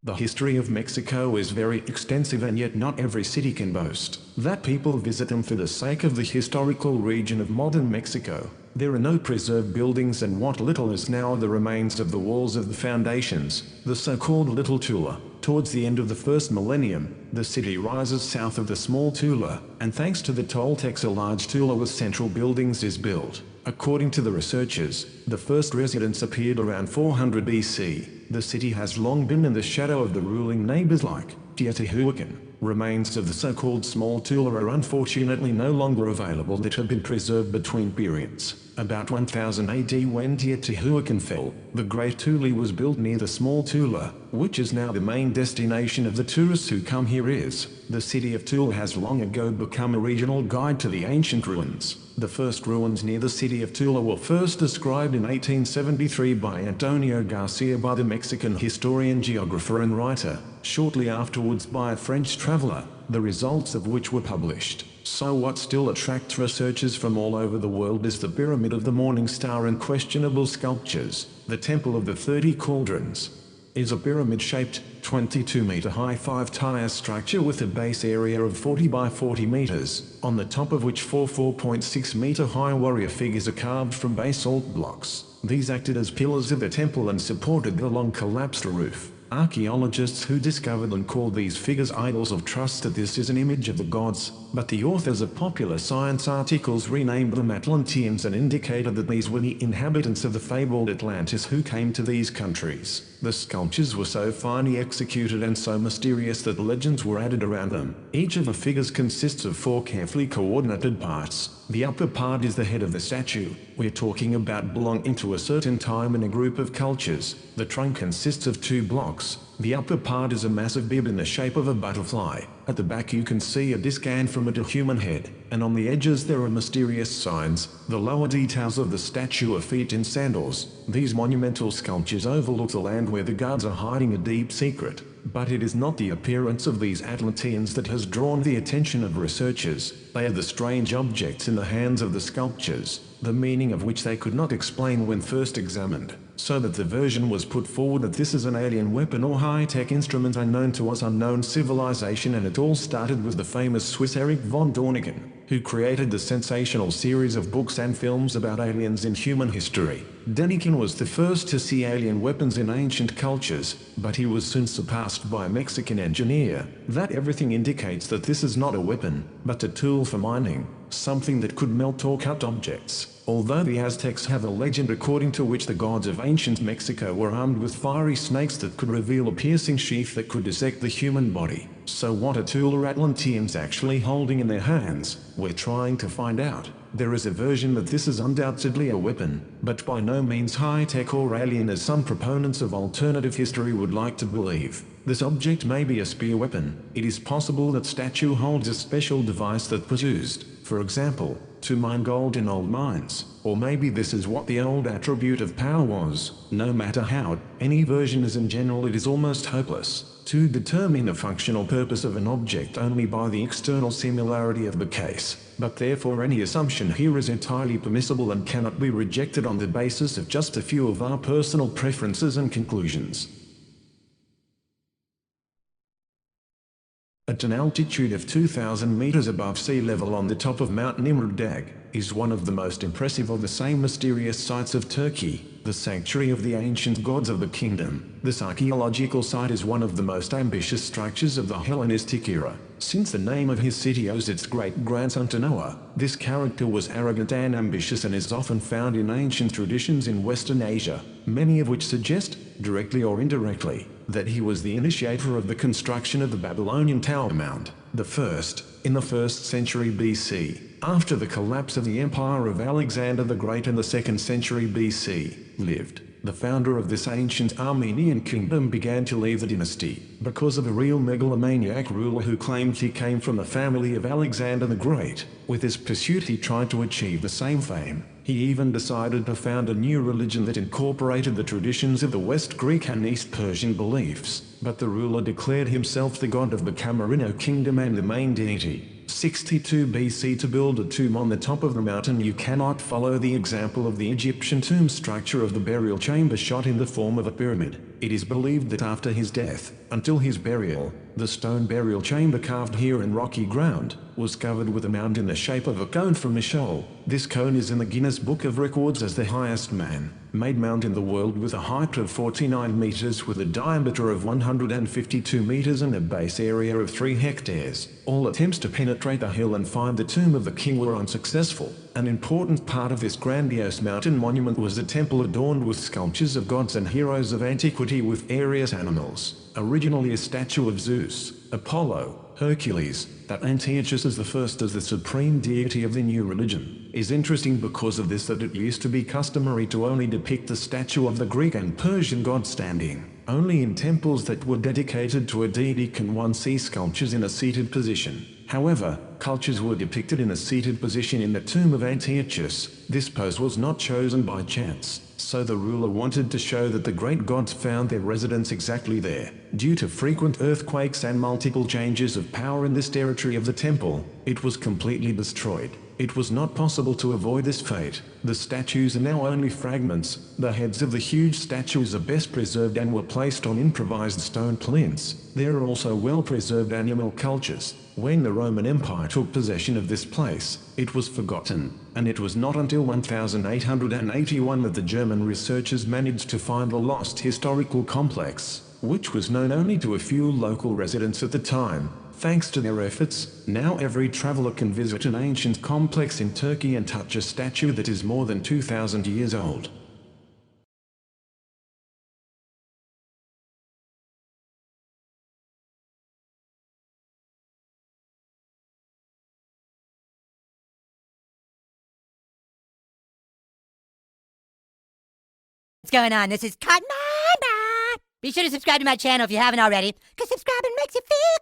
The history of Mexico is very extensive, and yet not every city can boast that people visit them for the sake of the historical region of modern Mexico. There are no preserved buildings, and what little is now the remains of the walls of the foundations, the so-called Little Tula. Towards the end of the first millennium, the city rises south of the small Tula, and thanks to the Toltecs a large Tula with central buildings is built. According to the researchers, the first residents appeared around 400 BC. The city has long been in the shadow of the ruling neighbors like Teotihuacan. Remains of the so-called small Tula are unfortunately no longer available that have been preserved between periods. About 1000 AD, when Teotihuacan fell, the Great Tula was built near the small Tula, which is now the main destination of the tourists who come here. The city of Tula has long ago become a regional guide to the ancient ruins. The first ruins near the city of Tula were first described in 1873 by Antonio Garcia by the Mexican historian, geographer and writer, shortly afterwards by a French traveler, the results of which were published. So what still attracts researchers from all over the world is the Pyramid of the Morning Star and questionable sculptures. The Temple of the 30 Cauldrons is a pyramid-shaped, 22-meter-high 5-tier structure with a base area of 40 by 40 meters, on the top of which 4.6-meter-high warrior figures are carved from basalt blocks. These acted as pillars of the temple and supported the long-collapsed roof. Archaeologists who discovered them call these figures idols of trust, that this is an image of the gods, but the authors of popular science articles renamed them Atlanteans and indicated that these were the inhabitants of the fabled Atlantis who came to these countries. The sculptures were so finely executed and so mysterious that legends were added around them. Each of the figures consists of 4 carefully coordinated parts. The upper part is the head of the statue. We're talking about belonging to a certain time in a group of cultures. The trunk consists of 2 blocks. The upper part is a massive bib in the shape of a butterfly. At the back you can see a disc from it a human head, and on the edges there are mysterious signs. The lower details of the statue are feet in sandals. These monumental sculptures overlook the land where the gods are hiding a deep secret. But it is not the appearance of these Atlanteans that has drawn the attention of researchers. They are the strange objects in the hands of the sculptures, the meaning of which they could not explain when first examined, so that the version was put forward that this is an alien weapon or high-tech instrument unknown to us, unknown civilization. And it all started with the famous Swiss Erich von Däniken, who created the sensational series of books and films about aliens in human history. Däniken was the first to see alien weapons in ancient cultures, but he was soon surpassed by a Mexican engineer. That everything indicates that this is not a weapon, but a tool for mining, something that could melt or cut objects. Although the Aztecs have a legend according to which the gods of ancient Mexico were armed with fiery snakes that could reveal a piercing sheath that could dissect the human body. So what are Tula Atlanteans actually holding in their hands? We're trying to find out. There is a version that this is undoubtedly a weapon, but by no means high-tech or alien as some proponents of alternative history would like to believe. This object may be a spear weapon. It is possible that statue holds a special device that was used, for example, to mine gold in old mines. Or maybe this is what the old attribute of power was. No matter how, any version is, in general, it is almost hopeless to determine the functional purpose of an object only by the external similarity of the case. But therefore any assumption here is entirely permissible and cannot be rejected on the basis of just a few of our personal preferences and conclusions. At an altitude of 2,000 meters above sea level on the top of Mount Nimruddag, is one of the most impressive of the same mysterious sites of Turkey, the sanctuary of the ancient gods of the kingdom. This archaeological site is one of the most ambitious structures of the Hellenistic era. Since the name of his city owes its great-grandson to Noah, this character was arrogant and ambitious and is often found in ancient traditions in Western Asia, many of which suggest, directly or indirectly, that he was the initiator of the construction of the Babylonian Tower Mound, the first, in the 1st century BC. After the collapse of the empire of Alexander the Great in the 2nd century BC, lived. The founder of this ancient Armenian kingdom began to leave the dynasty, because of a real megalomaniac ruler who claimed he came from the family of Alexander the Great. With his pursuit he tried to achieve the same fame. He even decided to found a new religion that incorporated the traditions of the West Greek and East Persian beliefs. But the ruler declared himself the god of the Camarino kingdom and the main deity. 62 BC to build a tomb on the top of the mountain. You cannot follow the example of the Egyptian tomb structure of the burial chamber shot in the form of a pyramid. It is believed that after his death, until his burial, the stone burial chamber carved here in rocky ground was covered with a mound in the shape of a cone from a shoal. This cone is in the Guinness Book of Records as the highest man-made mound in the world, with a height of 49 meters, with a diameter of 152 meters and a base area of 3 hectares. All attempts to penetrate the hill and find the tomb of the king were unsuccessful. An important part of this grandiose mountain monument was a temple adorned with sculptures of gods and heroes of antiquity with various animals. Originally a statue of Zeus, Apollo, Hercules, that Antiochus is the first as the supreme deity of the new religion. Is interesting because of this, that it used to be customary to only depict the statue of the Greek and Persian god standing. Only in temples that were dedicated to a deity can one see sculptures in a seated position. However, cultures were depicted in a seated position in the tomb of Antiochus. This pose was not chosen by chance, so the ruler wanted to show that the great gods found their residence exactly there. Due to frequent earthquakes and multiple changes of power in this territory of the temple, it was completely destroyed. It was not possible to avoid this fate. The statues are now only fragments. The heads of the huge statues are best preserved and were placed on improvised stone plinths. There are also well-preserved animal cultures. When the Roman Empire took possession of this place, it was forgotten, and it was not until 1881 that the German researchers managed to find the lost historical complex, which was known only to a few local residents at the time. Thanks to their efforts, now every traveler can visit an ancient complex in Turkey and touch a statue that is more than 2,000 years old. What's going on? This is Cotton. Be sure to subscribe to my channel if you haven't already, because subscribing makes you feel